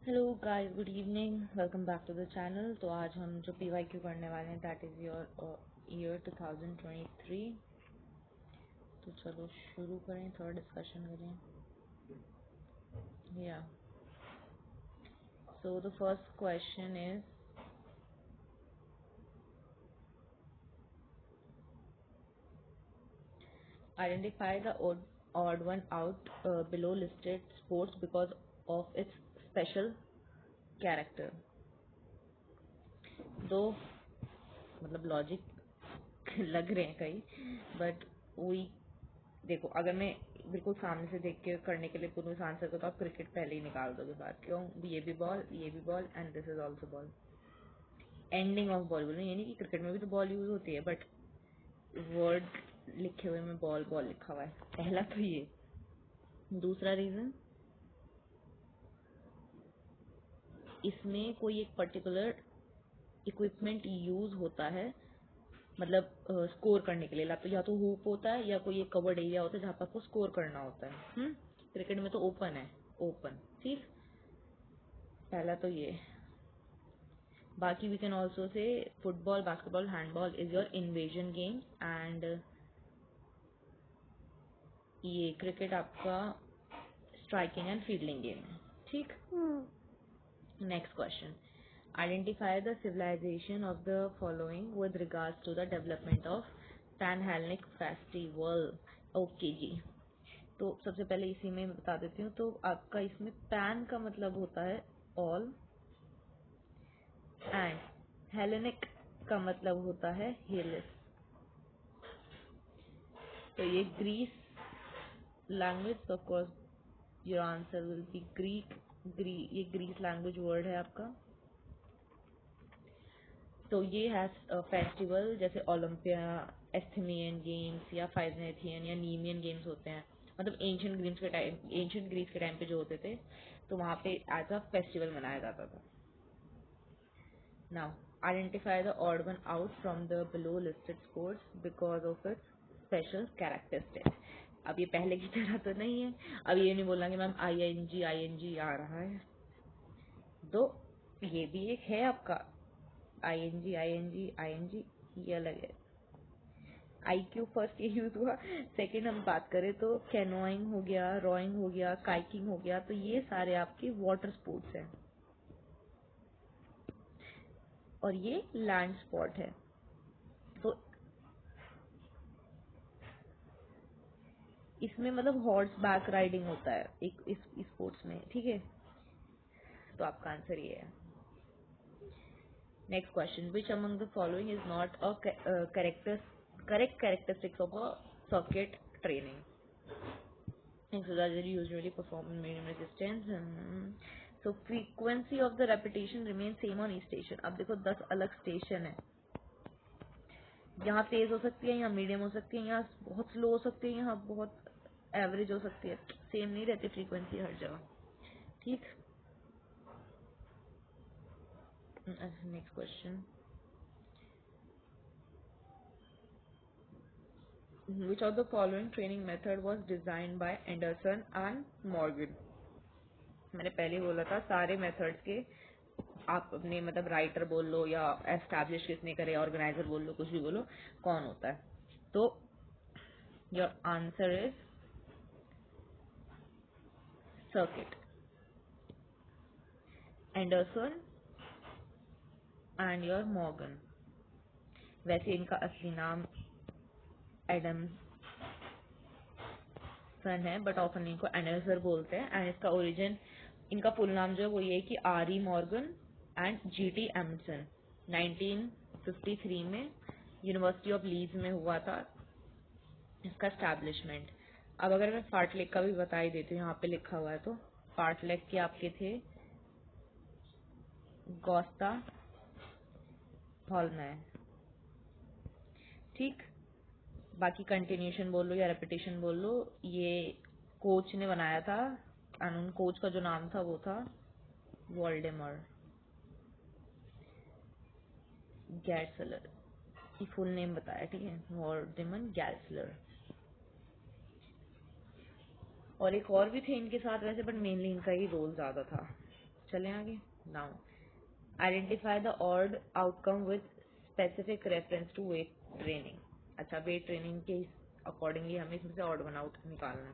Hello guys, good evening, welcome back to the channel. तो आज हम जो PYQ करने वाले हैं दैट इज़ योर ईयर 2023। तो चलो शुरू करें, थोड़ा डिस्कशन करें। या so the first question is identify the odd one out below listed sports because of its special character। दो मतलब लॉजिक लग रहे हैं कई, बट वही देखो, अगर मैं बिल्कुल सामने से देख के करने के लिए पूर्ण आंसर को तो आप क्रिकेट पहले ही निकाल दोगे बात। क्यों? ये भी ball and this is also ball. Ending of ball बोलो, ये नहीं कि क्रिकेट में भी तो बॉल यूज होती है, बट वर्ड लिखे हुए में बॉल बॉल लिखा हुआ है। पहला तो ये। दूसरा रीजन, इसमें कोई एक पर्टिकुलर इक्विपमेंट यूज होता है, मतलब स्कोर करने के लिए। या तो हुप होता है या कोई एक कवर्ड एरिया होता है जहाँ पर आपको स्कोर करना होता है। क्रिकेट में तो ओपन है, ओपन। ठीक, पहला तो ये। बाकी we can also say football, basketball, handball is your invasion game and ये क्रिकेट आपका स्ट्राइकिंग एंड फील्डिंग गेम है। ठीक, next question, identify the civilisation of the following with regards to the development of pan Hellenic festival. Okay जी, तो सबसे पहले इसी में बता देती हूँ। तो आपका इसमें पैन का मतलब होता है ऑल एंड हेलेनिक का मतलब होता है हेलिस। तो ये Greece language, of course your answer will be Greek. ये ग्रीस लैंग्वेज वर्ड है आपका। तो ये है फेस्टिवल जैसे ओलंपिया, एस्थेनियन गेम्स या फाइनेथियन या नीमियन गेम्स होते हैं, मतलब एंशिएंट ग्रीस के टाइम पे जो होते थे, तो वहाँ पे एज अ फेस्टिवल मनाया जाता था। Now identify the odd one out from the below listed sports because of its special characteristics. अब ये पहले की तरह तो नहीं है, अब ये नहीं बोलना कि मैम आई एन जी आ रहा है, तो ये भी एक है आपका आई एन जी, ये अलग है। IQ फर्स्ट ये यूज हुआ। सेकंड हम बात करें तो कैनोइंग हो गया, रोइंग हो गया, काइकिंग हो गया, तो ये सारे आपके वाटर स्पोर्ट्स हैं और ये लैंड स्पोर्ट है। तो इसमें मतलब हॉर्स बैक राइडिंग होता है एक इस स्पोर्ट्स में। ठीक है, तो आपका आंसर ये है। Next question, which among the following is not a correct characteristics of a circuit training. Exercises usually perform in medium resistance. So frequency of the repetition remains same on each station। अब देखो 10 अलग station है, यहाँ तेज हो सकती है, यहाँ medium हो सकती है, यहाँ बहुत स्लो हो सकती है, यहाँ बहुत एवरेज हो सकती है। सेम नहीं रहती फ्रीक्वेंसी हर जगह। ठीक, next question, which of the following training method was designed by Anderson and Morgan. मैंने पहले ही बोला था सारे मेथड्स के आप अपने मतलब राइटर बोल लो या एस्टैब्लिश किसने करे, ऑर्गेनाइजर बोल लो, कुछ भी बोलो, कौन होता है। तो your answer is circuit, Anderson and your Morgan. वैसे इनका असली नाम एडमसन है, बट ऑफन इनको एंडरसन बोलते हैं। एंड इसका ओरिजिन, इनका फुल नाम जो है वो ये है कि R.E. Morgan and G.T. एमसन। 1953 में यूनिवर्सिटी ऑफ लीड्स में हुआ था इसका एस्टैब्लिशमेंट। अब अगर मैं फार्टलेक का भी बता ही देती हूँ, यहाँ पे लिखा हुआ है, तो फार्टलेक के आपके थे गोस्ता हॉलमैन। ठीक, बाकी कंटिन्यूशन बोल लो या रेपिटेशन बोल लो, ये कोच ने बनाया था और उन कोच का जो नाम था वो था वोल्डेमर गैरसलर। ये फुल नेम बताया, ठीक है, वोल्डेमर गैरसलर। और एक और भी थे इनके साथ वैसे, बट मेनली इनका ही रोल ज्यादा था। चलें आगे. Now identify the odd outcome with specific reference to weight training. अच्छा, वेट ट्रेनिंग के अकॉर्डिंगली हमें इसमें से ऑड वन आउट निकालना है.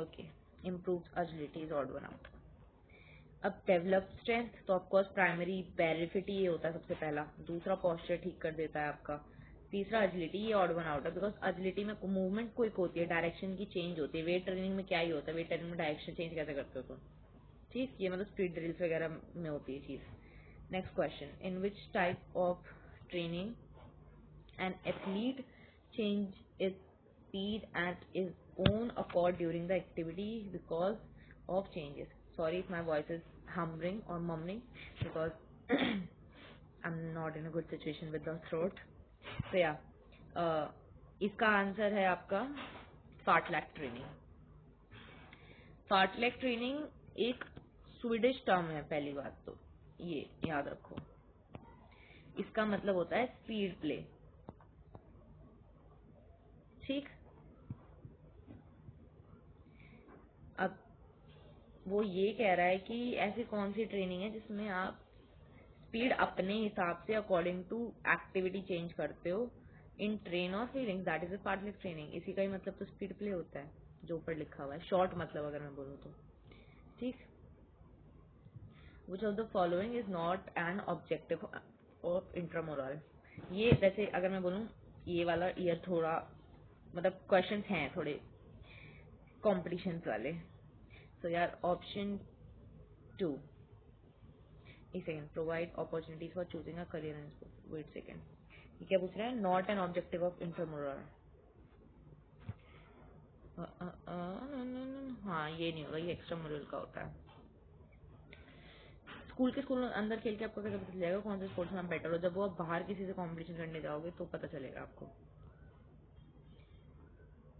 Okay, improve agility is odd one out. अब डेवलप स्ट्रेंथ, तो ऑफकोर्स प्राइमरी बेनिफिट ये होता है सबसे पहला. दूसरा पोस्चर ठीक कर देता है आपका. तीसरा एजिलिटी, ये ऑड वन आउट है बिकॉज एजिलिटी में मूवमेंट क्विक होती है, डायरेक्शन की चेंज होती है. वेट ट्रेनिंग में क्या ही होता है, वेट ट्रेनिंग में डायरेक्शन चेंज कैसे करते हो तुम. ठीक, ये मतलब स्पीड ड्रिल्स वगैरह में होती है चीज़. Next question, in which type of training an athlete change its speed at his own accord during the activity because of changes. Sorry if my voice is humming or mumbling because I'm not in a good situation with the throat. So yeah, इसका answer है आपका फार्टलैक training. फार्टलैक training एक Swedish term है. पहली बात तो ये याद रखो, इसका मतलब होता है स्पीड प्ले. ठीक, अब वो ये कह रहा है कि ऐसी कौन सी ट्रेनिंग है जिसमें आप स्पीड अपने हिसाब से अकॉर्डिंग टू एक्टिविटी चेंज करते हो इन ट्रेन और feeling, that is a fartlek training. इसी का ही मतलब तो स्पीड प्ले होता है जो ऊपर लिखा हुआ है. शॉर्ट मतलब अगर मैं बोलूँ तो. ठीक, which of the following is not an objective of intramural. ये वैसे अगर मैं बोलूँ ये वाला ईयर थोड़ा मतलब क्वेश्चंस हैं थोड़े कॉम्पिटिशन वाले. सो यार ऑप्शन 2, एक second, provide opportunities for choosing a career in sports. Wait second, ये क्या पूछ रहा है, not an objective of intramural. हाँ ये नहीं होगा, ये एक्स्ट्रा मुरल का होता है. स्कूल अंदर खेल के आपको कैसे पता चलेगा कौन से स्पोर्ट्स में आप बेटर हो. जब वो आप बाहर किसी से कंपटीशन करने जाओगे तो पता चलेगा आपको.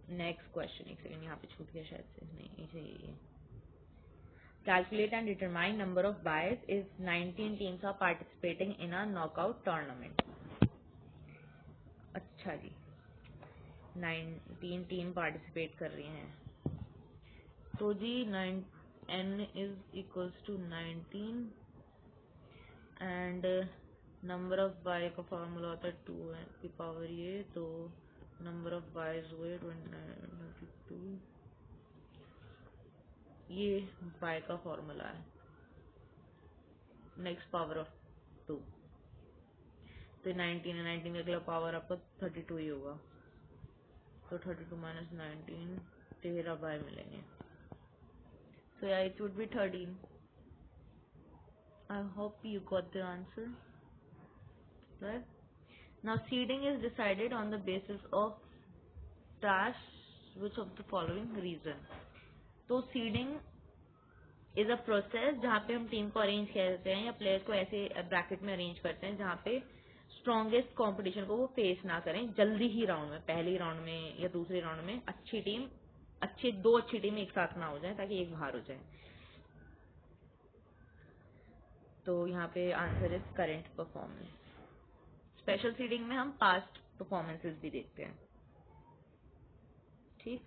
नेक्स्ट क्वेश्चन, एक सेकेंड यहाँ पे छूट गया शायद से, नहीं ये. Calculate and determine number of buys if 19 teams are participating in a knockout tournament. अच्छा जी, 19 टीम पार्टिसिपेट कर रही हैं तो जी n is equals to 19 and number of bye का फॉर्मूला होता है 2 की पावर ये, तो नंबर ऑफ बायज हुए 22. ये बाय का फॉर्मूला है. नेक्स्ट पावर ऑफ 2, तो 19 है, 19 का अगला पावर आपका 32 ही होगा. तो 32 माइनस 19, 13 बाय मिलेंगे. So yeah, it would be 13. I hope you got the answer. Right? Now seeding is decided on the basis of dash which of the following reason. तो seeding is a process जहाँ पे हम team को arrange करते हैं या players को ऐसे ब्रैकेट में अरेंज करते हैं जहाँ पे स्ट्रॉन्गेस्ट कंपटीशन को वो फेस ना करें जल्दी ही राउंड में, पहले राउंड में या दूसरे राउंड में दो अच्छी टीम एक साथ ना हो जाए ताकि एक बाहर हो जाए. तो यहाँ पे answer is current performance. Special seeding में हम पास्ट परफॉर्मेंसेस भी देखते हैं. ठीक,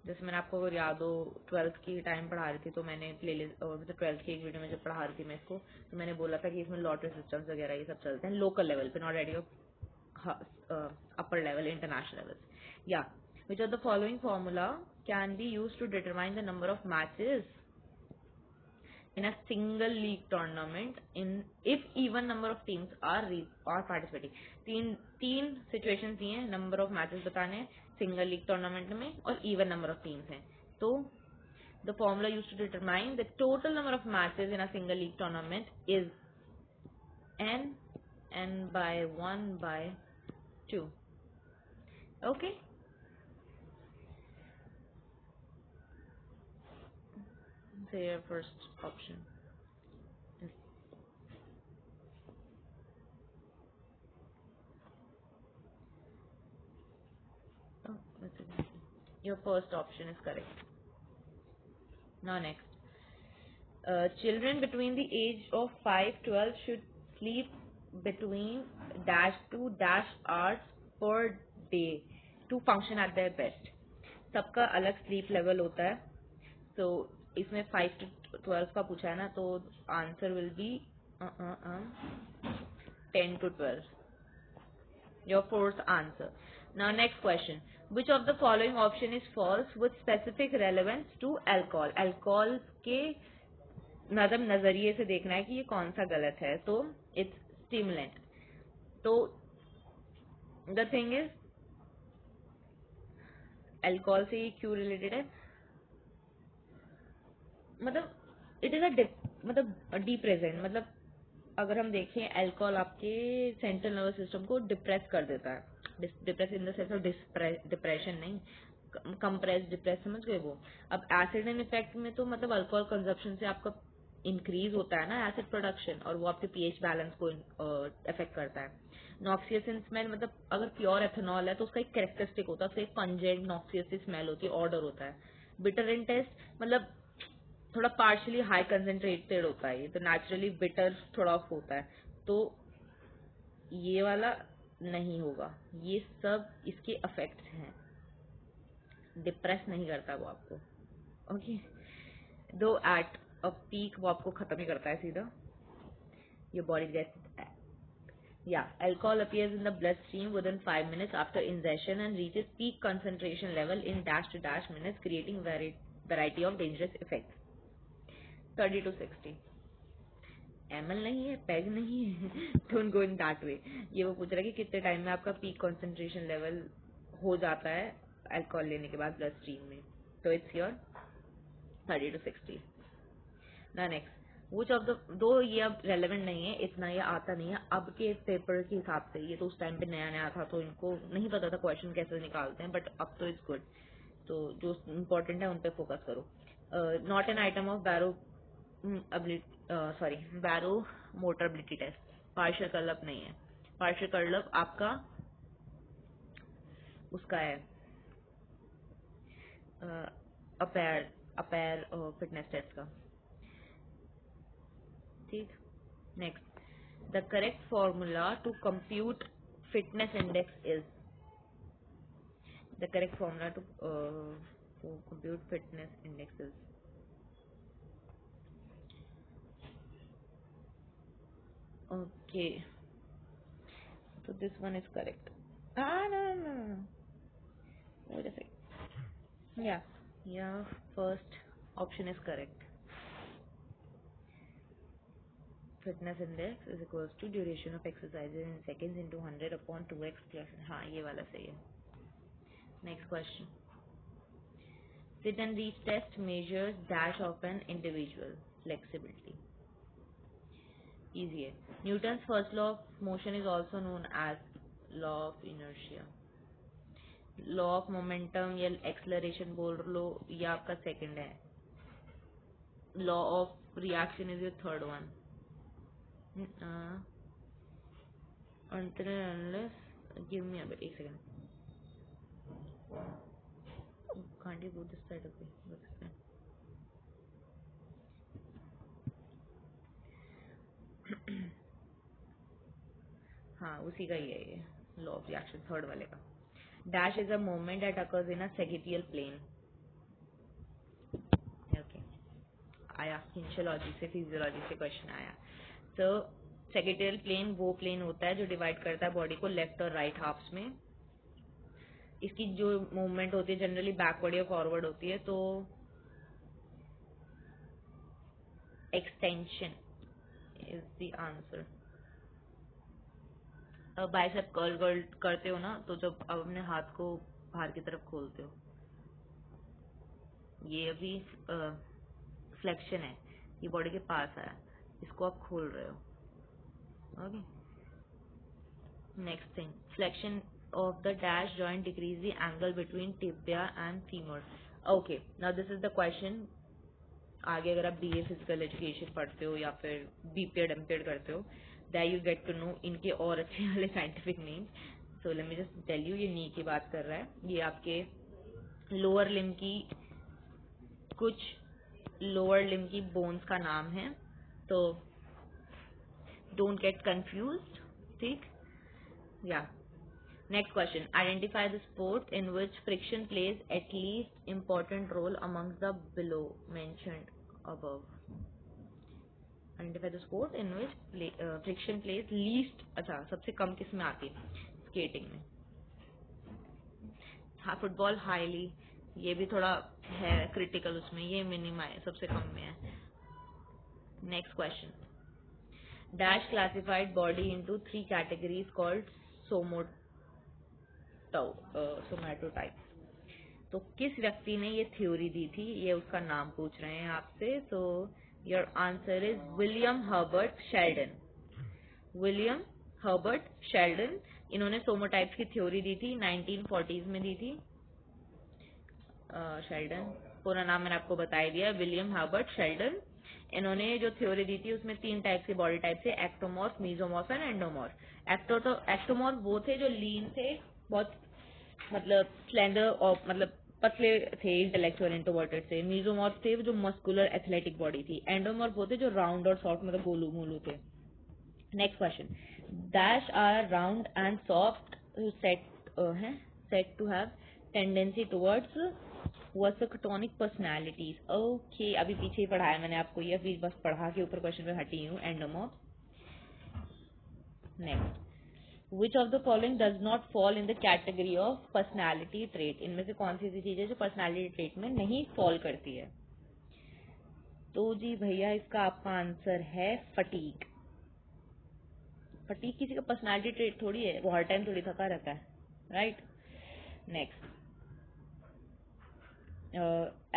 जैसे मैंने आपको अगर याद हो 12th की टाइम पढ़ा रही थी तो मैंने प्लेलिस्ट और मतलब 12th की एक वीडियो में जब पढ़ा रही थी मैं इसको, तो मैंने बोला था कि इसमें लॉटरी सिस्टम्स वगैरह ये सब चलते हैं लोकल लेवल पे, not at your upper level, international level. या which of the following formula can be use to determine the number of matches in a single league tournament in if even number of teams are participating. तीन situations दिए हैं, number of matches बताने हैं single league tournament में और even number of teams हैं. तो the formula used to determine the total number of matches in a single league tournament is n by 1 by 2. Okay, so your first option is your first option is correct. Now next. Children between the age of 5-12 should sleep between dash to dash hours per day to function at their best. सबका अलग sleep level होता है, तो इसमें 5 to 12 का पूछा है ना, तो answer will B 10 to 12, your fourth answer. Now next question, which of the following option is false with specific relevance to alcohol? Alcohol के मतलब नजरिए से देखना है कि ये कौन सा गलत है, तो इट्स स्टिमुलेंट। तो द थिंग इज अल्कोहल से ये क्यों रिलेटेड है, मतलब इट इज मतलब डिप्रेजेंट, मतलब अगर हम देखें अल्कोहल आपके सेंट्रल नर्वस सिस्टम को डिप्रेस कर देता है, depress in the sense of depression नहीं, कंप्रेस डिप्रेस, समझ गए वो। अब एसिड इन इफेक्ट में तो मतलब अल्कोहल कंजप्शन से आपका इंक्रीज होता है ना एसिड प्रोडक्शन, और वो आपके पीएच बैलेंस को इफेक्ट करता है। नॉक्सियस इन स्मेल, मतलब अगर प्योर एथेनॉल है तो उसका एक कैरेक्टरिस्टिक होता है, उसका एक पंजेंट नॉक्सियस स्मेल होती है, ऑर्डर होता है। बिटर इन टेस्ट मतलब थोड़ा पार्शियली हाई कंसेंट्रेटेड होता है, ये तो नेचुरली बिटर थोड़ा ऑफ होता है, तो ये वाला नहीं होगा। ये सब इसके इफेक्ट्स हैं, डिप्रेस नहीं करता वो आपको, ओके। दो एट अ पीक वो आपको खत्म ही करता है सीधा, your body gets, yeah, alcohol appears in the bloodstream within 5 minutes after ingestion and reaches peak concentration level in dash to dash minutes, creating variety of dangerous effects. 30 to 60 ml नहीं है, peg नहीं है, don't go in that way. ये वो पूछ रहा है कि कितने टाइम में आपका पीक कंसंट्रेशन लेवल हो जाता है अल्कोहल लेने के बाद ब्लड स्ट्रीम में, तो इट्स योर 30 to 60। ना नेक्स्ट, वो ऑफ द दो, ये अब रेलेवेंट नहीं है इतना, ये आता नहीं है अब के पेपर के हिसाब से, ये तो उस टाइम पे नया नया था तो इनको नहीं पता था क्वेश्चन कैसे निकालते हैं, बट अब तो इट्स गुड। तो जो इम्पोर्टेंट है उन पे फोकस करो। Not an item of barrow barrow motor ability test, partial curl up नहीं है। पार्शियल कर्लअप आपका उसका है अपेयर अपेयर फिटनेस टेस्ट का, ठीक। Next, the correct formula to compute fitness index is, the correct formula to compute fitness index is, okay, so this one is correct. No. Wait a second. Yeah, first option is correct. Fitness index is equals to duration of exercises in seconds into 100 upon 2x plus, हाँ ये वाला सही है। Next question. Sit and reach test measures dash of an individual flexibility. Easy है। Newton's first law of motion is also known as law of inertia. Law of momentum या acceleration बोल लो, ये आपका सेकंड है। Law of reaction is your third one. Give me a एक second, can't you go this side? Okay, go this side. हाँ उसी का ही है ये, लॉ ऑफ रिएक्शन थर्ड वाले का। Dash is a moment that occurs in a sagittal plane, okay. आया physiology से, क्वेश्चन आया। तो सेगिटियल प्लेन वो प्लेन होता है जो डिवाइड करता है बॉडी को लेफ्ट और राइट हाफ्स में। इसकी जो मूवमेंट होती है जनरली बैकवर्ड या फॉरवर्ड होती है, तो extension is the answer. Bicep curl करते हो ना, तो जब आप अपने हाथ को बाहर की तरफ खोलते हो, ये अभी फ्लेक्शन है, ये बॉडी के पास आया, इसको आप खोल रहे हो, okay. Next thing, flexion of the dash joint decrease the angle between tibia and femur. Okay, now this is the question. आगे अगर आप बीए फिजिकल एजुकेशन पढ़ते हो या फिर बीपीएड एमपीएड करते हो, that you get to know इनके और अच्छे वाले scientific names. So let me just tell you, ये नी की बात कर रहा है, ये आपके लोअर लिम की कुछ लोअर लिम की बोन्स का नाम है, तो डोंट गेट कंफ्यूज्ड, ठीक। या Next question. Identify the sport in which friction plays at least important role amongst the below mentioned above. Identify the sport in which friction plays least. अच्छा सबसे कम किस में आती है? स्केटिंग में. हाँ फुटबॉल हाईली, ये भी थोड़ा है क्रिटिकल उसमें, ये मिनिमा है सबसे कम में है. Next question. Dash classified body into 3 categories called somatotypes. तो किस व्यक्ति ने ये थ्योरी दी थी, ये उसका नाम पूछ रहे हैं आपसे. So your answer is William Herbert Sheldon. William Herbert Sheldon, इन्होंने सोमोटाइप्स की थ्योरी दी थी, 1940s में दी थी. शेल्डन पूरा नाम मैंने आपको बता दिया, विलियम हर्बर्ट शेल्डन. इन्होंने जो थ्योरी दी थी उसमें 3 टाइप के बॉडी टाइप थे, ectomorph, mesomorph and endomorph. Ectomorph वो थे जो लीन थे, बहुत मतलब स्लेंडर और मतलब पतले थे, इंटेलेक्चुअल इंट्रोवर्टेड थे. मीजोमॉर्फ थे जो मस्कुलर एथलेटिक बॉडी थी. एंडोमॉर्फ वो थे जो राउंड और सॉफ्ट मतलब गोलू मोलू थे. Next question. Dash are round and soft set to have tendency towards viscerotonic personalities. Okay, अभी पीछे ही पढ़ाया मैंने आपको ये, अभी बस पढ़ा के ऊपर क्वेश्चन पे हटी हूँ. Endomorph. Next. Which of the following does not fall in the category of personality trait? इनमें से कौन सी ऐसी चीज है जो personality trait में नहीं fall करती है? तो जी भैया इसका आपका आंसर है फटीग. फटीग किसी का पर्सनैलिटी ट्रेट थोड़ी है, वो हर टाइम थोड़ी थका रहता है, right. Next.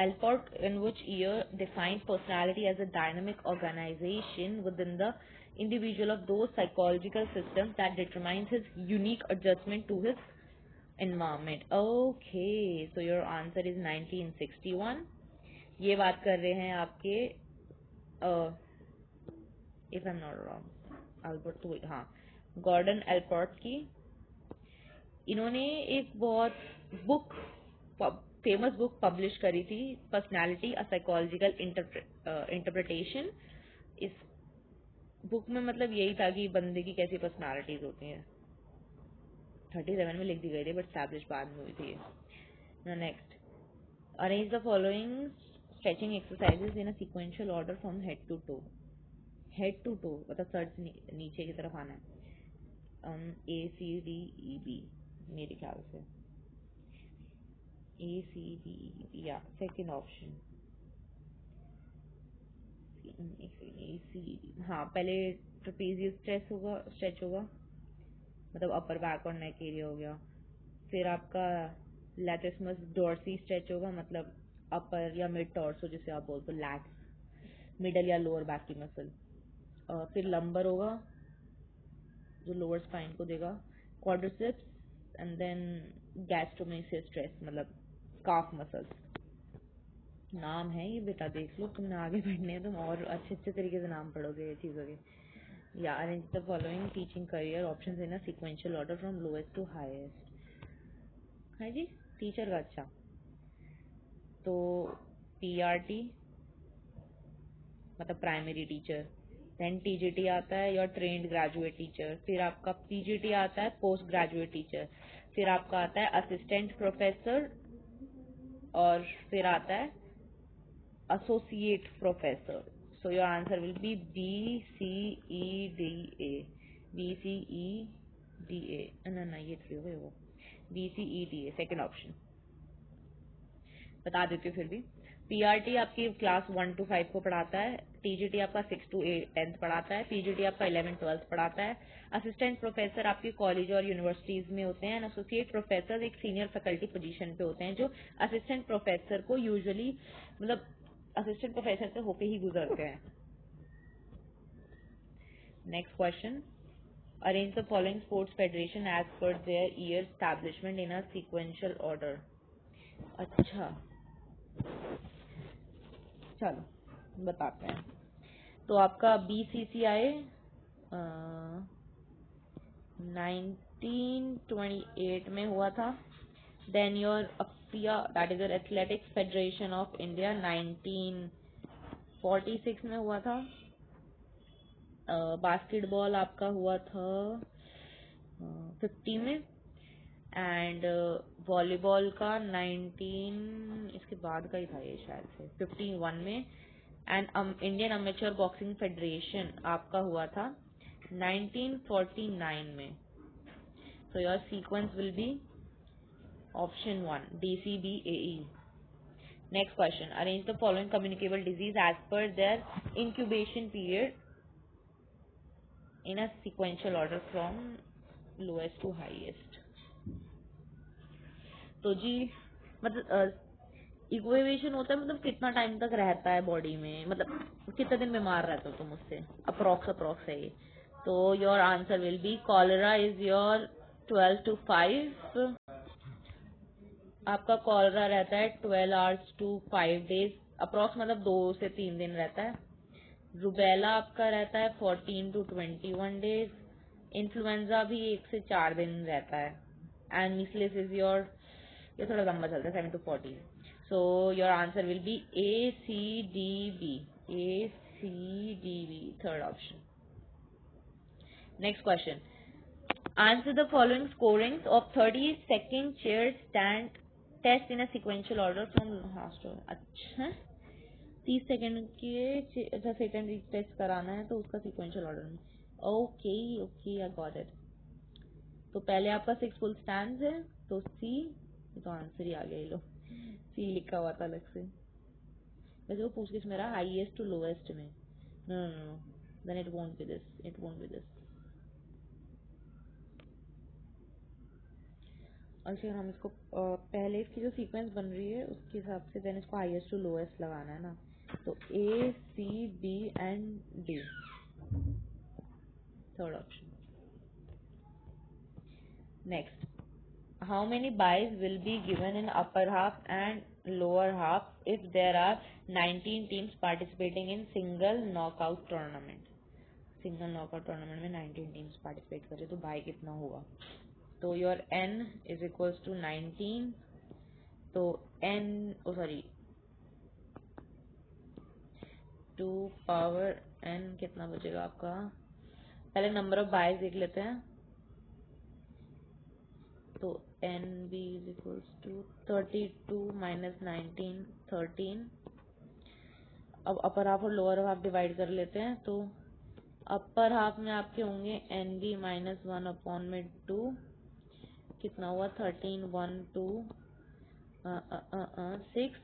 Alport in which year defined personality as a dynamic organization within the individual of those psychological systems that determines his unique adjustment to his environment. Okay, so your answer is 1961. ये बात कर रहे हैं आपके if I'm not wrong, Albert, हाँ, Gordon एल्पर्ट की. इन्होंने एक बहुत बुक, फेमस बुक पब्लिश करी थी, पर्सनालिटी अ साइकोलॉजिकल इंटरप्रिटेशन. इस बुक में मतलब यही था कि बंदे की कैसी पर्सनालिटीज होती हैं. 37 में लिख दी गई थी, बट स्टैब्लिश बाद में हुई थी. Next. Arrange the following stretching exercises in a sequential order from head to toe. Head to toe मतलब सर से नीचे की तरफ आना है. ACDEB मेरे ख्याल से ACDEB या सेकेंड ऑप्शन ACD. हाँ, पहले ट्रेपेजियस स्ट्रेच होगा मतलब अपर बैक और नेक एरिया हो गया. फिर आपका लैटिस्मस डॉर्सी स्ट्रेच होगा मतलब अपर या मिड टॉर्सो जिसे आप बोलते हो, लैट्स मिडल या लोअर बैक की मसल. फिर लंबर होगा जो लोअर स्पाइन को देगा, क्वाड्रिसेप्स एंड देन गैस्ट्रोमेशियस स्ट्रेच मतलब काफ मसल्स. नाम है ये बेटा, देख लो, तुमने आगे बढ़ने हैं तुम और अच्छे अच्छे तरीके से नाम पढ़ोगे ये चीज़ों के. या arrange the following teaching career options in a sequential order from lowest to highest. है जी टीचर का. अच्छा, तो PRT मतलब प्राइमरी टीचर, देन TGT आता है योर ट्रेंड ग्रेजुएट टीचर, फिर आपका PGT आता है पोस्ट ग्रेजुएट टीचर, फिर आपका आता है असिस्टेंट प्रोफेसर, और फिर आता है associate professor. So your answer will be BCEDA. BCEDA. ना ये थ्री हो गए वो. BCEDA second option. बता देती हूँ फिर भी. PRT आपकी क्लास 1 to 5 को पढ़ाता है. TGT आपका 6 to 10th पढ़ाता है. PGT आपका 11th 12th पढ़ाता है. असिस्टेंट प्रोफेसर आपके कॉलेज और यूनिवर्सिटीज में होते हैं. एसोसिएट प्रोफेसर एक सीनियर फैकल्टी पोजीशन पे होते हैं जो असिस्टेंट प्रोफेसर को यूजुअली मतलब असिस्टेंट प्रोफेसर से होके ही गुजरते हैं. Next question. Arrange the following sports federation as per their year establishment in a sequential order. अच्छा चलो बताते हैं. तो आपका BCCI 1928 में हुआ था. Then your appear that is athletics federation of India 1946 में हुआ था. बास्केटबॉल आपका हुआ था 50 में. एंड वॉलीबॉल का 19 इसके बाद का ही था ये शायद से 51 में। And Indian amateur boxing federation आपका हुआ था 1949 में। So your sequence will be option 1 DCBAE। Next question, arrange the following communicable disease as per their incubation period in a sequential order from lowest to highest. तो जी मतलब incubation होता है मतलब कितना टाइम तक रहता है बॉडी में, मतलब कितने दिन बीमार रहते हो तुम उससे, अप्रोक्स है ये। तो your answer will B cholera is your 12 to 5। आपका कॉलरा रहता है 12 hours to 5 days अप्रोक्स, मतलब 2 से 3 दिन रहता है। रुबेला आपका रहता है 14 to 21 days। इन्फ्लुएंजा भी 1 से 4 दिन रहता है। एंड मिसलेस इज योर, ये थोड़ा लंबा चलता है 7 to 14। So your answer will B ACDB। ACDB third option. Next question, answer the following scorings of 30-second chair stand test in a sequential order from last to। अच्छा 30 second के अच्छा second test कराना है तो उसका sequential order में। Okay okay I got it. तो पहले आपका 6 फुल स्टैंड है तो सी, तो आंसर ही आ गया, ये लो सी लिखा हुआ था अलग से। वैसे वो पूछ के मेरा हाईएस्ट टू लोएस्ट में, no no no then it won't be this, it won't be this. और फिर हम इसको पहले इसकी जो सीक्वेंस बन रही है उसके हिसाब से देन इसको हाईएस्ट टू लोएस्ट लगाना है ना। तो ACB and D third option. Next, how many byes will be given in upper half and lower half if there are 19 teams participating in single knockout tournament. Single knockout tournament में 19 teams participate कर रही, तो by कितना होगा। तो your N is equals to 19। तो N sorry 2 power N कितना बचेगा आपका। पहले नंबर ऑफ बाइज देख लेते हैं। तो NB is equals to 32 minus 19 13। अब अपर हाफ और लोअर हाफ डिवाइड कर लेते हैं। तो अपर हाफ में आपके होंगे NB माइनस 1 अपॉन में 2, कितना हुआ 13 1 2 6।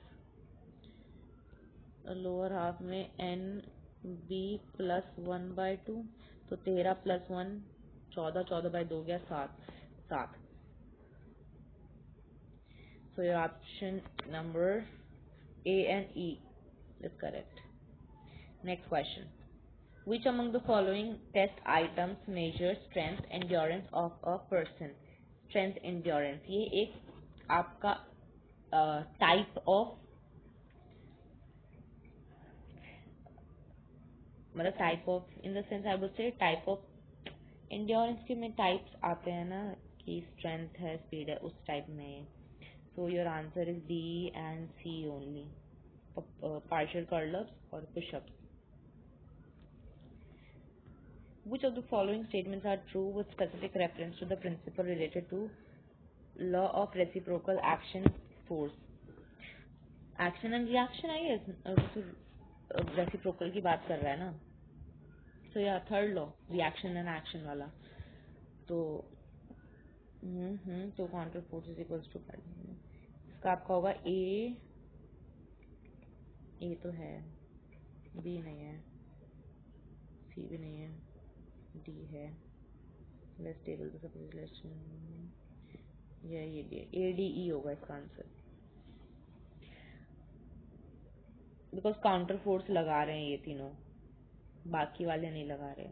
लोअर हाफ में NB प्लस 1/2, तो 13 प्लस 1 14, 14/2 गया 7। So your option number A and E is correct. Next question. Which among the following test items measure strength endurance of a person? Strength endurance ये एक आपका type of, मतलब type of in the sense I would say type of endurance के में types आते हैं ना कि स्ट्रेंथ है स्पीड है उस टाइप में। So your answer is D and C only, partial curl-ups और push-ups. Which of the following statements are true with specific reference to the principle related to law of reciprocal action force? Action and reaction आई है, reciprocal की बात कर रहा है ना। तो या third law reaction and action वाला। तो तो counter force is equals to, इसका आपका होगा ए तो है, बी नहीं है, सी भी नहीं है, डी है, लेस टेबल तो सपोजिशन ये ADE होगा इसका आंसर, बिकॉज काउंटर फोर्स लगा रहे हैं ये तीनों, बाकी वाले नहीं लगा रहे।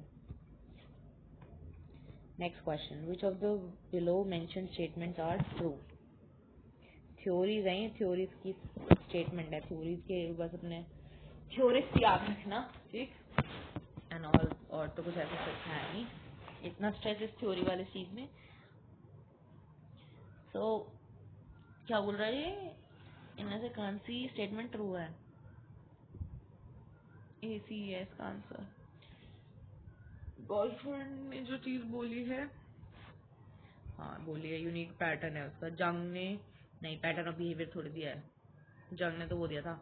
Next question, which of the below mention statements are true. Theories हैं, थ्योरीज की स्टेटमेंट है, थ्योरीज के बस अपने थ्योरीज याद रखना, ठीक एंड ऑल, और तो कुछ ऐसा कुछ है नहीं, इतना स्ट्रेस इस थ्योरी वाले चीज में। सो क्या बोल रहा है ये, इनमें से कौन सी स्टेटमेंट ट्रू है। AC है इसका आंसर। गर्लफ्रेंड ने जो चीज बोली है हाँ बोलिए, यूनिक पैटर्न है उसका। जंग ने नहीं, पैटर्न ऑफ बिहेवियर थोड़ी दिया है, जंग ने तो वो दिया था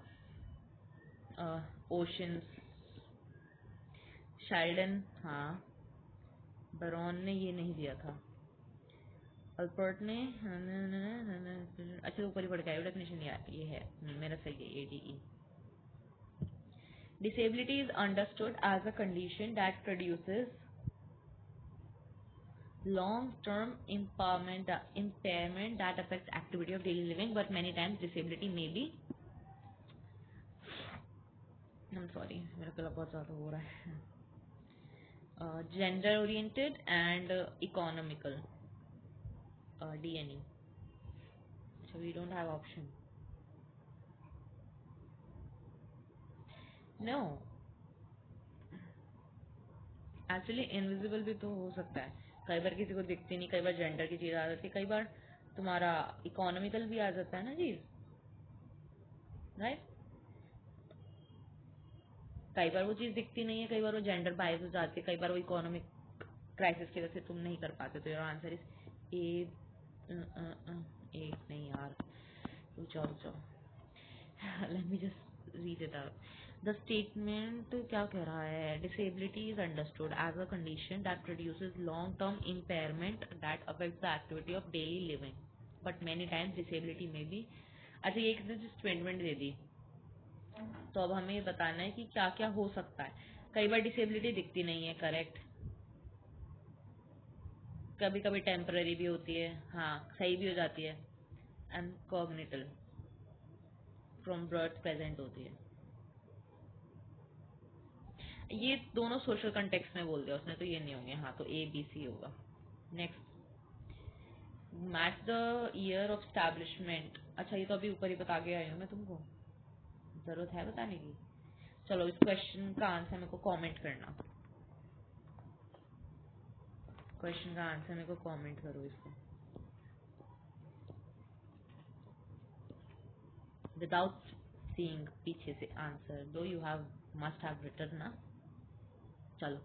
ओशन। शाइल्डन, हाँ। बरॉन ने ये नहीं दिया था। अल्बर्ट ने अच्छा ऊपर ही पड़ गया डेफिनेशन, ये है मेरा सही है, ADE। Disability is understood as a condition that produces long-term impairment that affects activity of daily living, but many times disability may be, I'm sorry मेरा गला बहुत ज़्यादा हो रहा है, gender oriented and economical, DNE। so we don't have option, no। Actually invisible भी तो हो सकता है, कई बार किसी को दिखती नहीं, कई बार जेंडर की चीज़ आ जाती है, कई बार तुम्हारा इकोनॉमिकल भी आ जाता है ना चीज़, राइट। कई बार वो चीज़ दिखती नहीं है, कई बार वो जेंडर बायस हो जाती है, कई बार वो इकोनॉमिक क्राइसिस की वजह से तुम नहीं कर पाते, तो योर आंसर इज ए। एक नहीं यार, रुक जाओ, let me just read it out. The statement क्या कह रहा है, disability is understood as a condition that produces long term impairment that affects the activity of daily living but many times disability में भी। अच्छा ये एक स्टेटमेंट दे दी, तो अब हमें बताना है कि क्या क्या हो सकता है। कई बार डिसेबिलिटी दिखती नहीं है, करेक्ट। कभी कभी टेम्पररी भी होती है, हाँ सही भी हो जाती है। And cognitive from birth present होती है। ये दोनों सोशल कंटेक्स्ट में बोल दिया उसने, तो ये नहीं होंगे, हाँ तो ABC होगा। Next, match the year of establishment. अच्छा ये तो अभी ऊपर ही बता के आई हूँ मैं तुमको, जरूरत है बताने की। चलो इस क्वेश्चन का आंसर मेरे को कमेंट करना, क्वेश्चन का आंसर मेरे को कमेंट करो इसको विदाउट सीइंग पीछे से आंसर, दो you have must have written ना। चलो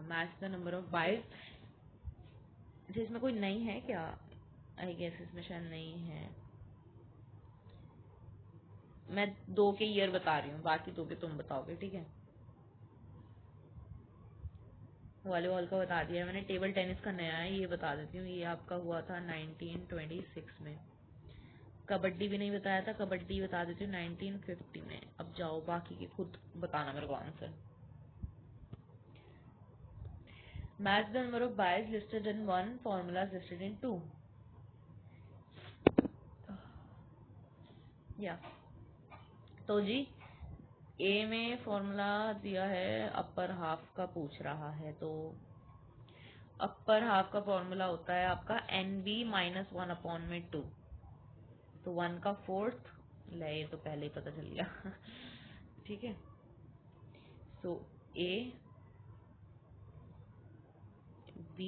match the number of byes. इसमें कोई नहीं है क्या? आई गेस इसमें शायद नहीं है। मैं दो के ईयर बता रही हूँ, बाकी दो के तुम बताओगे, ठीक है। वॉलीबॉल का बता दिया मैंने, टेबल टेनिस का नया है, ये बता देती हूँ, ये आपका हुआ था 1926 में। कबड्डी भी नहीं बताया था, कबड्डी बता देती हूँ 1950 में। अब जाओ बाकी के खुद बताना मेरे को answer. Match the number of byes listed in 1, formula listed in 2। या तो जी ए में फॉर्मूला दिया है, अपर हाफ का पूछ रहा है, तो अपर हाफ का फॉर्मूला होता है आपका NB - 1/2, तो 1 का 4th ले, ये तो पहले ही पता चल गया ठीक है। सो A B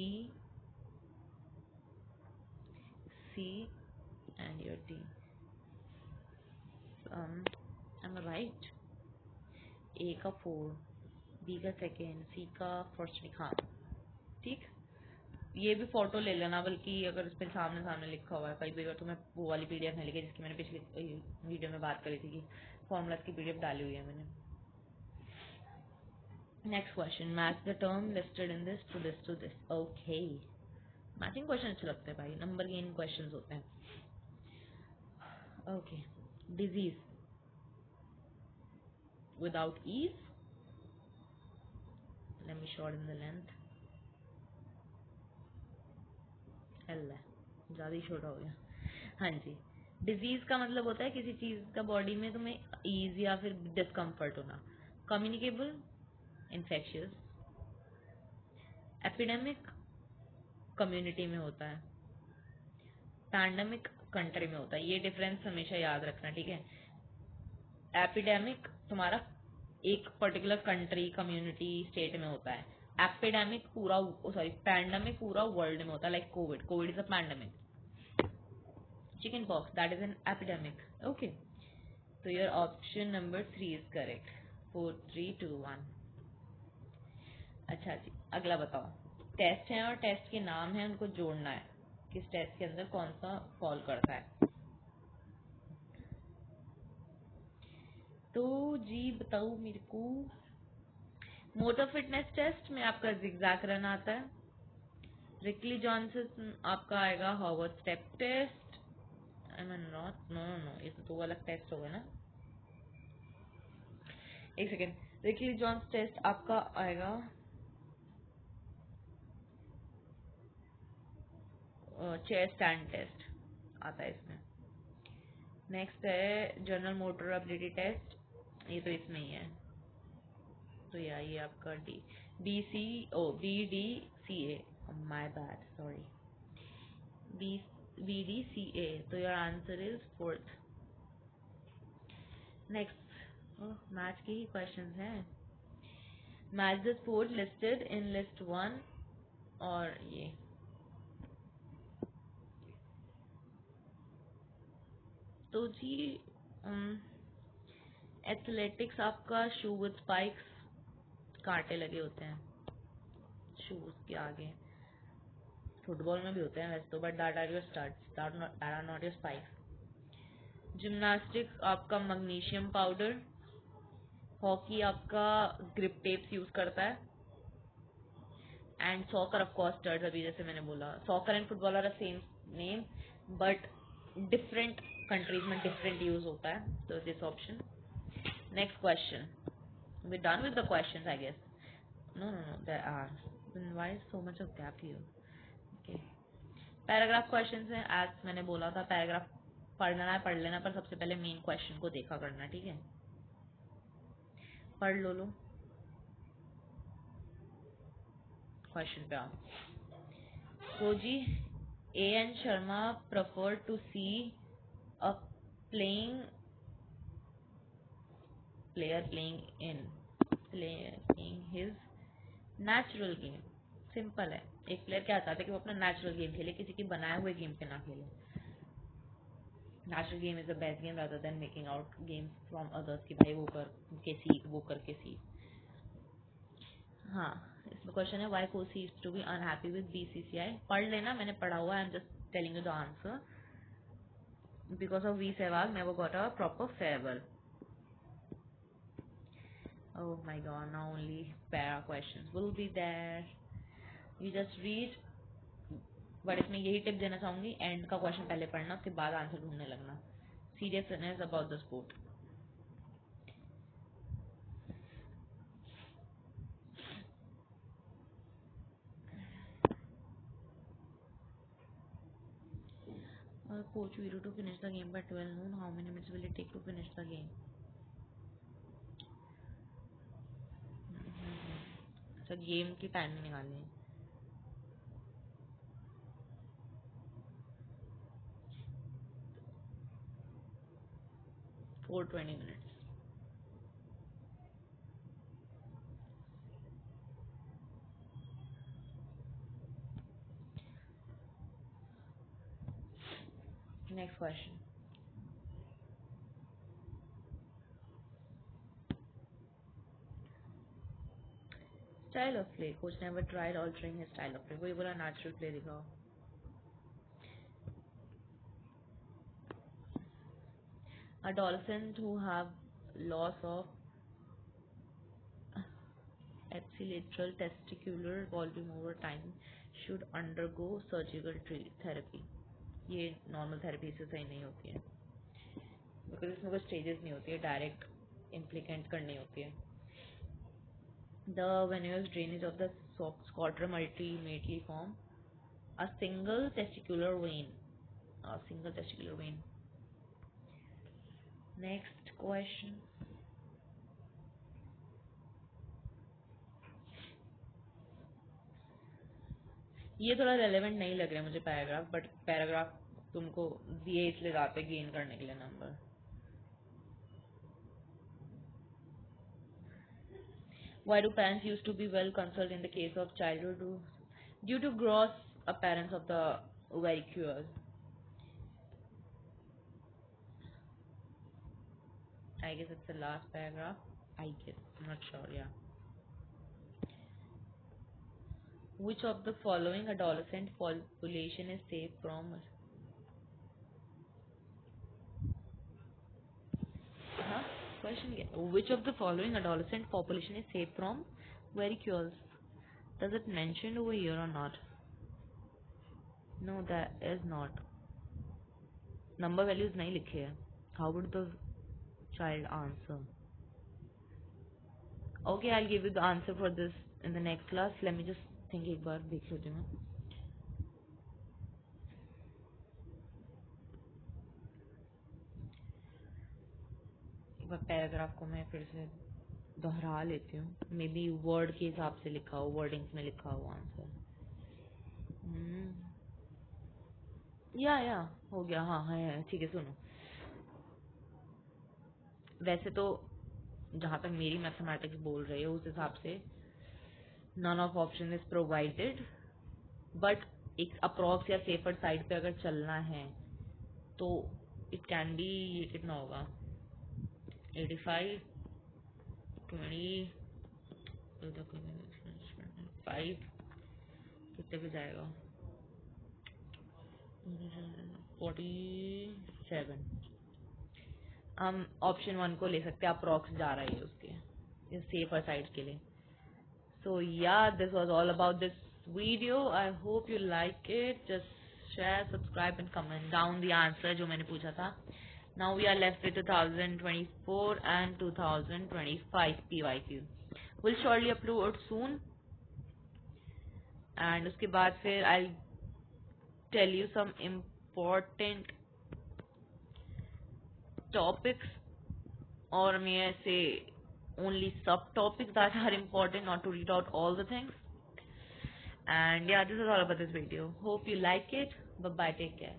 C and your D, am I right? A का 4, B का 2nd, C का 1st, हाँ ठीक। ये भी फोटो ले लेना, बल्कि अगर इस पर सामने सामने लिखा हुआ है, कई बार तो मैं वो वाली PDF नहीं लिखी जिसकी मैंने पिछली वीडियो में बात करी थी कि फॉर्मूलाज की PDF डाली हुई है मैंने। Next question, match the term listed in this to this to this. Okay, matching question अच्छे लगते हैं भाई, नंबर गेन क्वेश्चंस होते हैं। Okay, disease without ease, let me short in the length, ज़्यादा ही छोटा हो गया। हाँ जी, डिजीज का मतलब होता है किसी चीज़ का बॉडी में तुम्हें ईज या फिर डिस्कम्फर्ट होना। Communicable, infectious. एपिडेमिक कम्युनिटी में होता है, पैंडेमिक कंट्री में होता है, ये डिफरेंस हमेशा याद रखना, ठीक है। एपिडेमिक तुम्हारा एक पर्टिकुलर कंट्री, कम्युनिटी, स्टेट में होता है। एपिडेमिक पूरा, सॉरी पैंडेमिक पूरा वर्ल्ड में होता है, like Covid is a pandemic. Chickenpox that is an epidemic, okay. तो your option number 3 is correct. 4 3 2 1. अच्छा जी, अगला बताओ. टेस्ट है और टेस्ट के नाम है, उनको जोड़ना है. किस टेस्ट के अंदर कौन सा फॉल करता है. तो जी बताओ मेरे को. मोटर फिटनेस टेस्ट में आपका जिगजैग रन आता है. रिकली जॉनसन आपका आएगा Harvard step test. I mean not, no no no, ये तो दो अलग टेस्ट हो गए ना. एक सेकेंड. रिकली जॉन्स टेस्ट आपका आएगा चेयर स्टैंड टेस्ट आता है इसमें. नेक्स्ट है जनरल मोटर एबिलिटी टेस्ट. ये तो इसमें ही है. तो ये आपका BDCA. My bad, sorry. BDCA. तो your answer is fourth. Next match के ही क्वेश्चन हैं. Match the sport listed in list 1. और ये तो जी एथलेटिक्स आपका शू विद स्पाइक्स, कांटे लगे होते हैं शूज के आगे. फुटबॉल में भी होते हैं वैसे तो, but that are your studs, that are not your spikes. Gymnastics आपका मैग्नीशियम पाउडर. हॉकी आपका ग्रिप टेप्स यूज करता है. And soccer of course studs. अभी जैसे मैंने बोला, soccer and football are same name but different countries में different use होता है. तो this option. Next question. We done with the questions I guess. No, no, no, there are. Then why is so much of gap here? Okay. Paragraph questions हैं. As मैंने बोला था paragraph पढ़ना है पढ़ लेना, पर सबसे पहले मेन क्वेश्चन को देखा करना. ठीक है, पढ़ लो क्वेश्चन पे आओ. तो जी A.N. Sharma preferred to see a playing player playing his natural game. Simple है. एक प्लेयर क्या चाहता है कि वो अपना नेचुरल गेम खेले, किसी की बनाए हुए गेम पे ना खेले. Natural game is the best game rather than making out games from others कि भाई वो करके सीख वो करके सीख. हाँ, इसमें क्वेश्चन है व्हाई कोसी is to be unhappy with BCCI. पढ़ लेना, मैंने पढ़ा हुआ है. I am just telling you the answer. Because of V. Sehwag never got a proper farewell. Oh my god, now only para questions will be there. You just read. But इसमें यही tip देना चाहूंगी, and का question पहले पढ़ना, उसके बाद answer ढूंढने लगना. Seriousness about the sport. Coach Veeru to finish the game by 12 noon. How many minutes will it take to finish the game. अच्छा, गेम की टाइमिंग निकालनी है. 4:20 minutes. Next question. Style of play. Coach never tried altering his style of play. वही बोला natural play दिखाओ. Adolescents who have loss of ipsilateral testicular volume over time should undergo surgical therapy. ये normal therapy से सही नहीं होती है, because इसमें कोई स्टेजेस नहीं होती है, डायरेक्ट इम्प्लीकेंट करनी होती है. The venous drainage of the scrotum ultimately form a single testicular vein. Next question. ये थोड़ा रेलेवेंट नहीं लग रहा है मुझे पैराग्राफ, बट पैराग्राफ तुमको दिए इसलिए जाते गेन करने के लिए number. Why do parents used to be well consoled in the case of childhood due to gross appearance of the varicose? I guess it's the last paragraph. I guess, I'm not sure. Yeah. Which of the following adolescent population is safe from? Huh? Question again. Which of the following adolescent population is safe from varicules? Does it mention over here or not? No, that is not. Number values नहीं लिखे हैं. How would the child answer? Okay, I'll give you the answer for this in the next class. Let me just think एक बार देख लेती हूँ. एक बार paragraph को मैं फिर से दोहरा लेती हूँ. मे बी वर्ड के हिसाब से लिखा हो, वर्डिंग्स में लिखा हो आंसर. या हो गया. हाँ है. ठीक है, सुनो. वैसे तो जहाँ तक मेरी मैथमेटिक्स बोल रही है उस हिसाब से none of option is provided, but एक अप्रॉक्स या सेफर साइड पे अगर चलना है तो इट कैन बी. ये कितना होगा? 85 20 5 कितने पे जाएगा? 47. हम ऑप्शन 1 को ले सकते हैं. अप्रॉक्स जा रहा है उसके सेफर साइड के लिए. So yeah, this was all about this video. I hope you like it. Just share, subscribe and comment down the answer जो मैंने पूछा था. Now we are left with 2024 and 2025 PYQ. We'll surely upload soon. And उसके बाद फिर I'll tell you some important topics, or may I say only subtopics that are important, not to read out all the things. And yeah, this is all about this video. Hope you like it. Bye bye. Take care.